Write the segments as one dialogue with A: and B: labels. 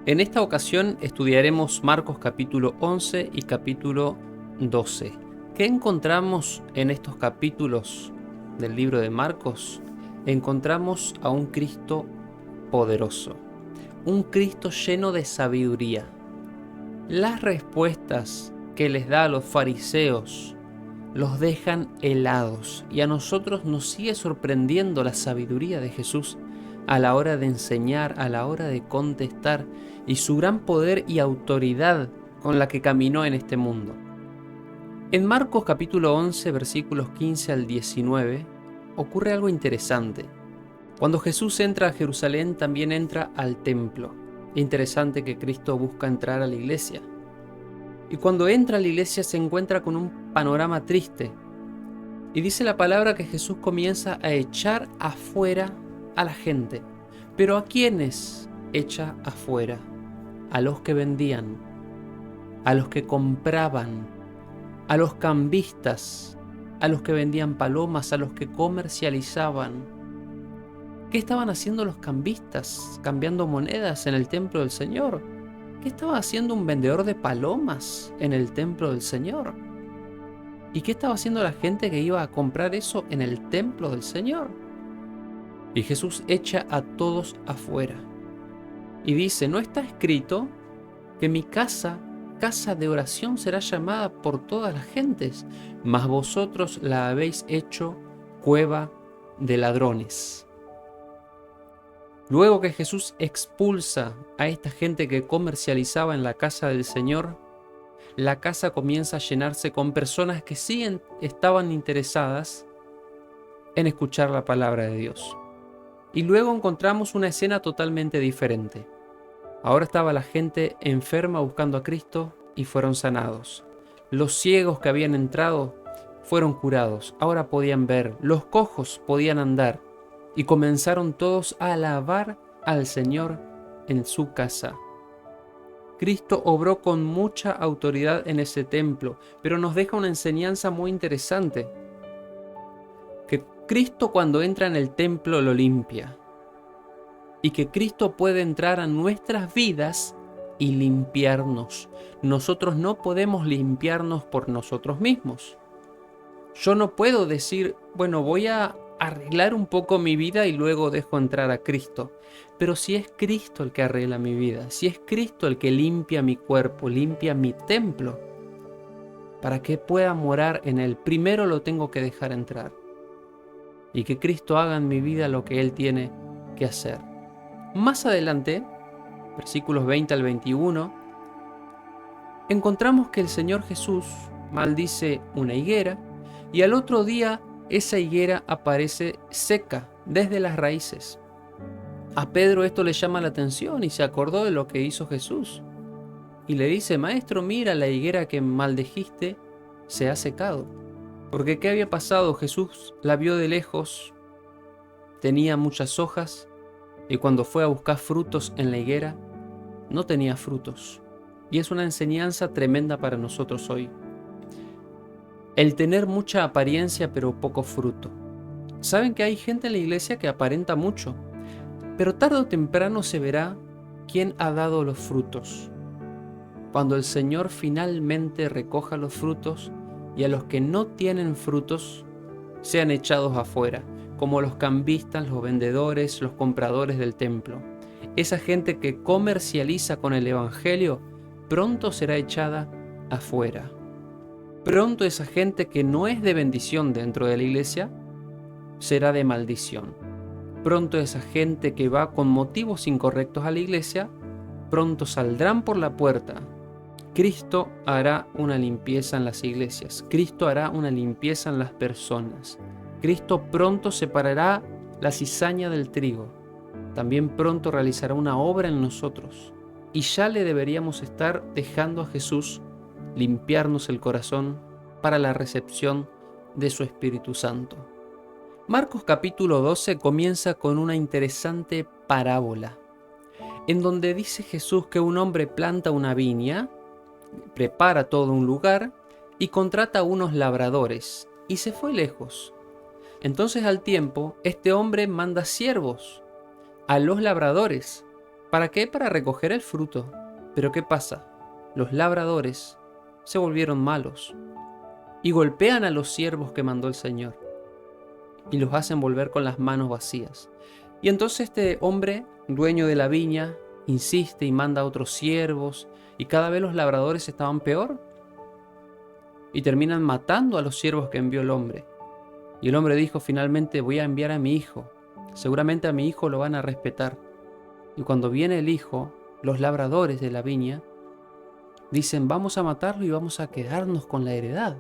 A: En esta ocasión estudiaremos Marcos capítulo 11 y capítulo 12. ¿Qué encontramos en estos capítulos del libro de Marcos? Encontramos a un Cristo poderoso, un Cristo lleno de sabiduría. Las respuestas que les da a los fariseos los dejan helados, y a nosotros nos sigue sorprendiendo la sabiduría de Jesús a la hora de enseñar, a la hora de contestar, y su gran poder y autoridad con la que caminó en este mundo. En Marcos capítulo 11, versículos 15 al 19, ocurre algo interesante. Cuando Jesús entra a Jerusalén, también entra al templo. Interesante que Cristo busca entrar a la iglesia. Y cuando entra a la iglesia se encuentra con un panorama triste. Y dice la palabra que Jesús comienza a echar afuera a la gente. ¿Pero a quiénes echa afuera? A los que vendían, a los que compraban, a los cambistas, a los que vendían palomas, a los que comercializaban. ¿Qué estaban haciendo los cambistas? Cambiando monedas en el templo del Señor. ¿Qué estaba haciendo un vendedor de palomas en el templo del Señor? ¿Y qué estaba haciendo la gente que iba a comprar eso en el templo del Señor? Y Jesús echa a todos afuera. Y dice, ¿no está escrito que mi casa, casa de oración, será llamada por todas las gentes? Mas vosotros la habéis hecho cueva de ladrones. Luego que Jesús expulsa a esta gente que comercializaba en la casa del Señor, la casa comienza a llenarse con personas que sí estaban interesadas en escuchar la palabra de Dios. Y luego encontramos una escena totalmente diferente. Ahora estaba la gente enferma buscando a Cristo y fueron sanados. Los ciegos que habían entrado fueron curados, ahora podían ver, los cojos podían andar, y comenzaron todos a alabar al Señor en su casa. Cristo obró con mucha autoridad en ese templo, pero nos deja una enseñanza muy interesante. Que Cristo cuando entra en el templo lo limpia. Y que Cristo puede entrar a nuestras vidas y limpiarnos. Nosotros no podemos limpiarnos por nosotros mismos. Yo no puedo decir, bueno, voy a arreglar un poco mi vida y luego dejo entrar a Cristo. Pero si es Cristo el que arregla mi vida, si es Cristo el que limpia mi cuerpo, limpia mi templo, para que pueda morar en él, primero lo tengo que dejar entrar. Y que Cristo haga en mi vida lo que Él tiene que hacer. Más adelante, versículos 20 al 21, encontramos que el Señor Jesús maldice una higuera y al otro día esa higuera aparece seca desde las raíces. A Pedro esto le llama la atención y se acordó de lo que hizo Jesús. Y le dice, Maestro, mira, la higuera que maldijiste se ha secado. Porque ¿qué había pasado? Jesús la vio de lejos, tenía muchas hojas, y cuando fue a buscar frutos en la higuera, no tenía frutos. Y es una enseñanza tremenda para nosotros hoy. El tener mucha apariencia pero poco fruto. ¿Saben que hay gente en la iglesia que aparenta mucho? Pero tarde o temprano se verá quién ha dado los frutos. Cuando el Señor finalmente recoja los frutos y a los que no tienen frutos sean echados afuera, como los cambistas, los vendedores, los compradores del templo. Esa gente que comercializa con el Evangelio pronto será echada afuera. Pronto esa gente que no es de bendición dentro de la iglesia será de maldición. Pronto esa gente que va con motivos incorrectos a la iglesia, pronto saldrán por la puerta. Cristo hará una limpieza en las iglesias. Cristo hará una limpieza en las personas. Cristo pronto separará la cizaña del trigo. También pronto realizará una obra en nosotros. Y ya le deberíamos estar dejando a Jesús limpiarnos el corazón para la recepción de su Espíritu Santo. Marcos capítulo 12 comienza con una interesante parábola, en donde dice Jesús que un hombre planta una viña, prepara todo un lugar y contrata a unos labradores y se fue lejos. Entonces al tiempo este hombre manda siervos a los labradores ¿Para qué? Para recoger el fruto. Pero ¿qué pasa? Los labradores se volvieron malos y golpean a los siervos que mandó el Señor y los hacen volver con las manos vacías. Y entonces este hombre, dueño de la viña, insiste y manda a otros siervos, y cada vez los labradores estaban peor y terminan matando a los siervos que envió el hombre. Y el hombre dijo finalmente: voy a enviar a mi hijo, seguramente a mi hijo lo van a respetar. Y cuando viene el hijo, los labradores de la viña dicen: vamos a matarlo y vamos a quedarnos con la heredad.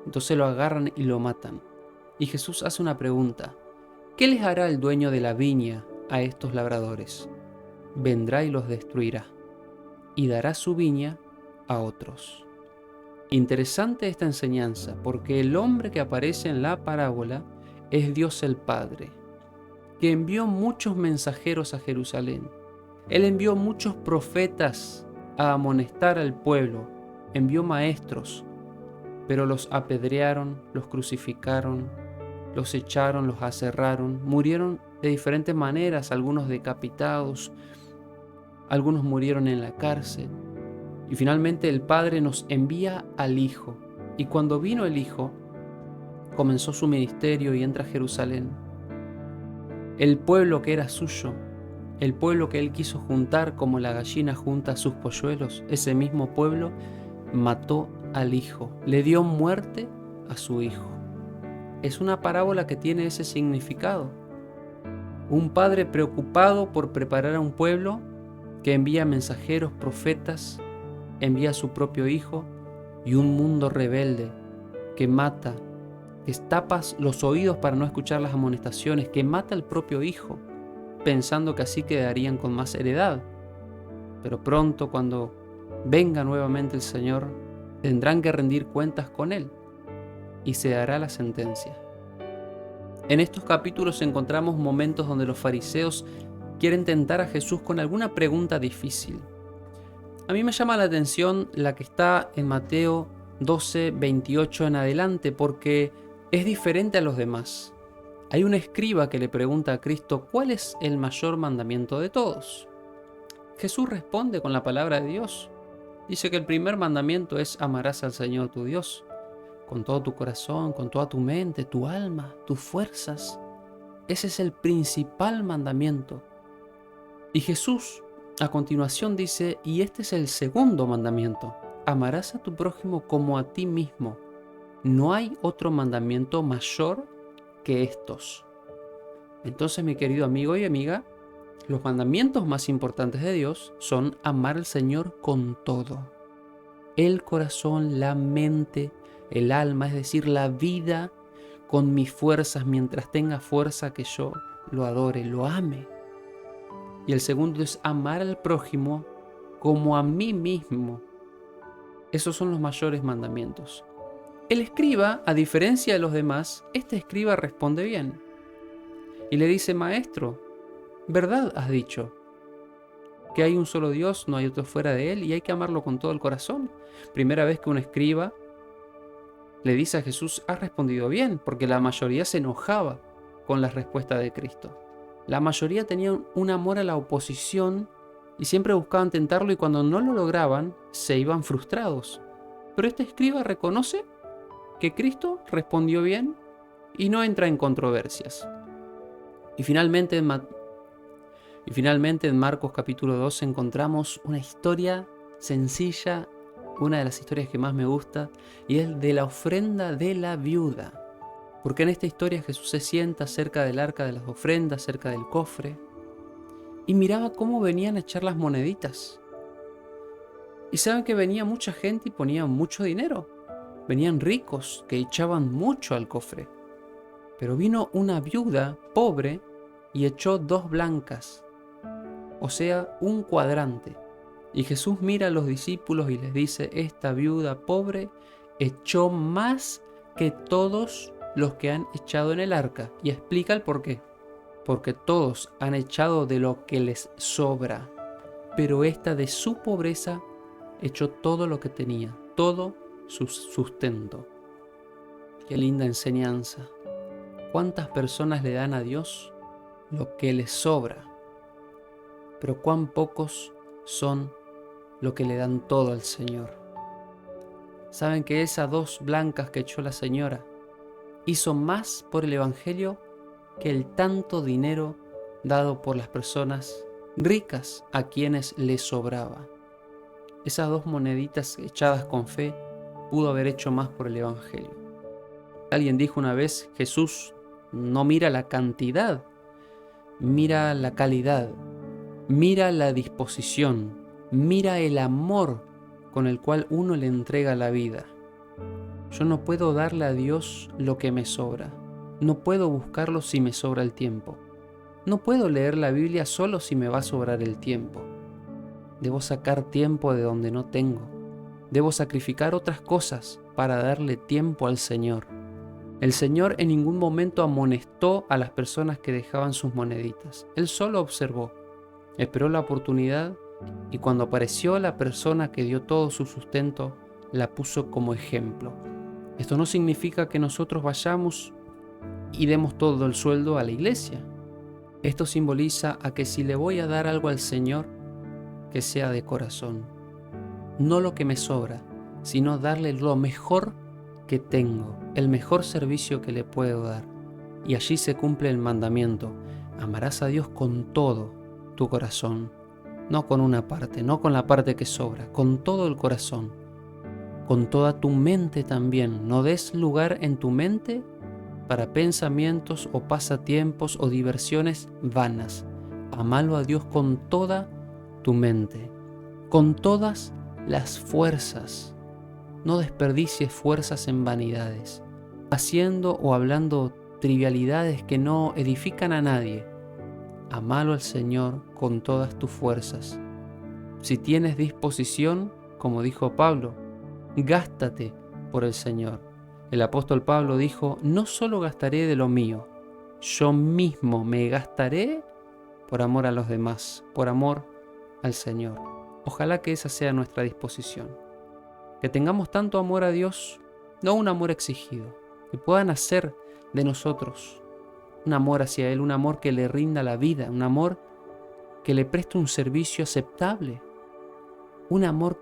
A: Entonces lo agarran y lo matan. Y Jesús hace una pregunta: ¿qué les hará el dueño de la viña a estos labradores? Vendrá y los destruirá, y dará su viña a otros. Interesante esta enseñanza, porque el hombre que aparece en la parábola es Dios el Padre, que envió muchos mensajeros a Jerusalén. Él envió muchos profetas a amonestar al pueblo, envió maestros, pero los apedrearon, los crucificaron, los echaron, los aserraron, murieron de diferentes maneras, algunos decapitados, algunos murieron en la cárcel. Y finalmente el Padre nos envía al Hijo. Y cuando vino el Hijo, comenzó su ministerio y entra a Jerusalén. El pueblo que era suyo, el pueblo que él quiso juntar como la gallina junta sus polluelos, ese mismo pueblo mató al Hijo, le dio muerte a su Hijo. Es una parábola que tiene ese significado. Un padre preocupado por preparar a un pueblo que envía mensajeros, profetas, envía a su propio hijo, y un mundo rebelde que mata, que tapa los oídos para no escuchar las amonestaciones, que mata al propio hijo, pensando que así quedarían con más heredad. Pero pronto, cuando venga nuevamente el Señor, tendrán que rendir cuentas con Él y se dará la sentencia. En estos capítulos encontramos momentos donde los fariseos quieren tentar a Jesús con alguna pregunta difícil. A mí me llama la atención la que está en Mateo 12, 28 en adelante, porque es diferente a los demás. Hay un escriba que le pregunta a Cristo: ¿cuál es el mayor mandamiento de todos? Jesús responde con la palabra de Dios. Dice que el primer mandamiento es: amarás al Señor tu Dios con todo tu corazón, con toda tu mente, tu alma, tus fuerzas. Ese es el principal mandamiento. Y Jesús a continuación dice: y este es el segundo mandamiento: amarás a tu prójimo como a ti mismo. No hay otro mandamiento mayor que estos. Entonces, mi querido amigo y amiga, los mandamientos más importantes de Dios son amar al Señor con todo. El corazón, la mente, el alma, es decir, la vida, con mis fuerzas, mientras tenga fuerza, que yo lo adore, lo ame. Y el segundo es amar al prójimo como a mí mismo. Esos son los mayores mandamientos. El escriba, a diferencia de los demás, este escriba responde bien. Y le dice: maestro, verdad has dicho, que hay un solo Dios, no hay otro fuera de Él, y hay que amarlo con todo el corazón. Primera vez que un escriba le dice a Jesús: has respondido bien, porque la mayoría se enojaba con la respuesta de Cristo. La mayoría tenían un amor a la oposición y siempre buscaban tentarlo, y cuando no lo lograban, se iban frustrados. Pero este escriba reconoce que Cristo respondió bien y no entra en controversias. Y finalmente en Marcos capítulo 12 encontramos una historia sencilla, una de las historias que más me gusta, y es de la ofrenda de la viuda. Porque en esta historia Jesús se sienta cerca del arca de las ofrendas, cerca del cofre, y miraba cómo venían a echar las moneditas. Y saben que venía mucha gente y ponían mucho dinero. Venían ricos que echaban mucho al cofre. Pero vino una viuda pobre y echó 2 blancas, o sea, un cuadrante. Y Jesús mira a los discípulos y les dice: esta viuda pobre echó más que todos los que han echado en el arca. Y explica el por qué. Porque todos han echado de lo que les sobra, pero esta de su pobreza echó todo lo que tenía, todo su sustento. Qué linda enseñanza. ¿Cuántas personas le dan a Dios lo que les sobra? pero cuán pocos son los que le dan todo al Señor. ¿Saben que esas 2 blancas que echó la señora hizo más por el Evangelio que el tanto dinero dado por las personas ricas a quienes les sobraba? Esas 2 moneditas echadas con fe pudo haber hecho más por el Evangelio. Alguien dijo una vez, Jesús no mira la cantidad, mira la calidad, mira la disposición, mira el amor con el cual uno le entrega la vida. Yo no puedo darle a Dios lo que me sobra. No puedo buscarlo si me sobra el tiempo. No puedo leer la Biblia solo si me va a sobrar el tiempo. Debo sacar tiempo de donde no tengo. Debo sacrificar otras cosas para darle tiempo al Señor. El Señor en ningún momento amonestó a las personas que dejaban sus moneditas. Él solo observó, esperó la oportunidad y cuando apareció la persona que dio todo su sustento, la puso como ejemplo. Esto no significa que nosotros vayamos y demos todo el sueldo a la iglesia. Esto simboliza a que si le voy a dar algo al Señor, que sea de corazón. No lo que me sobra, sino darle lo mejor que tengo, el mejor servicio que le puedo dar. Y allí se cumple el mandamiento: amarás a Dios con todo tu corazón, no con una parte, no con la parte que sobra, con todo el corazón, con toda tu mente también. No des lugar en tu mente para pensamientos o pasatiempos o diversiones vanas. Amalo a Dios con toda tu mente, con todas las fuerzas. No desperdicies fuerzas en vanidades, haciendo o hablando trivialidades que no edifican a nadie. Amalo al Señor con todas tus fuerzas. Si tienes disposición, como dijo Pablo, gástate por el Señor. El apóstol Pablo dijo, no solo gastaré de lo mío, yo mismo me gastaré por amor a los demás, por amor al Señor. Ojalá que esa sea nuestra disposición. Que tengamos tanto amor a Dios, no un amor exigido, que pueda nacer de nosotros un amor hacia Él, un amor que le rinda la vida, un amor que le preste un servicio aceptable, un amor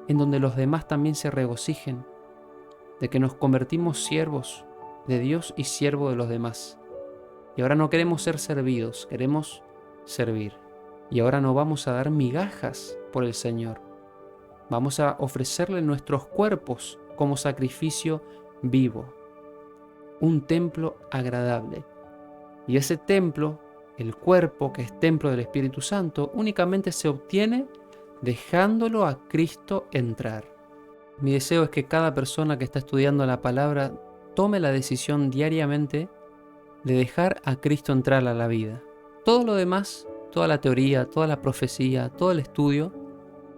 A: en donde los demás también se regocijen, de que nos convertimos siervos de Dios y siervos de los demás. Y ahora no queremos ser servidos, queremos servir. Y ahora no vamos a dar migajas por el Señor. Vamos a ofrecerle nuestros cuerpos como sacrificio vivo, un templo agradable. Y ese templo, el cuerpo que es templo del Espíritu Santo, únicamente se obtiene dejándolo a Cristo entrar. Mi deseo es que cada persona que está estudiando la palabra tome la decisión diariamente de dejar a Cristo entrar a la vida. Todo lo demás, toda la teoría, toda la profecía, todo el estudio,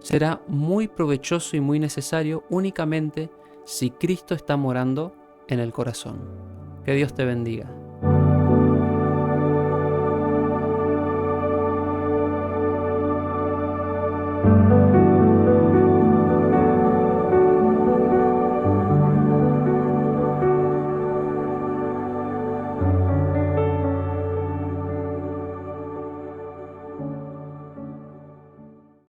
A: será muy provechoso y muy necesario únicamente si Cristo está morando en el corazón. Que Dios te bendiga.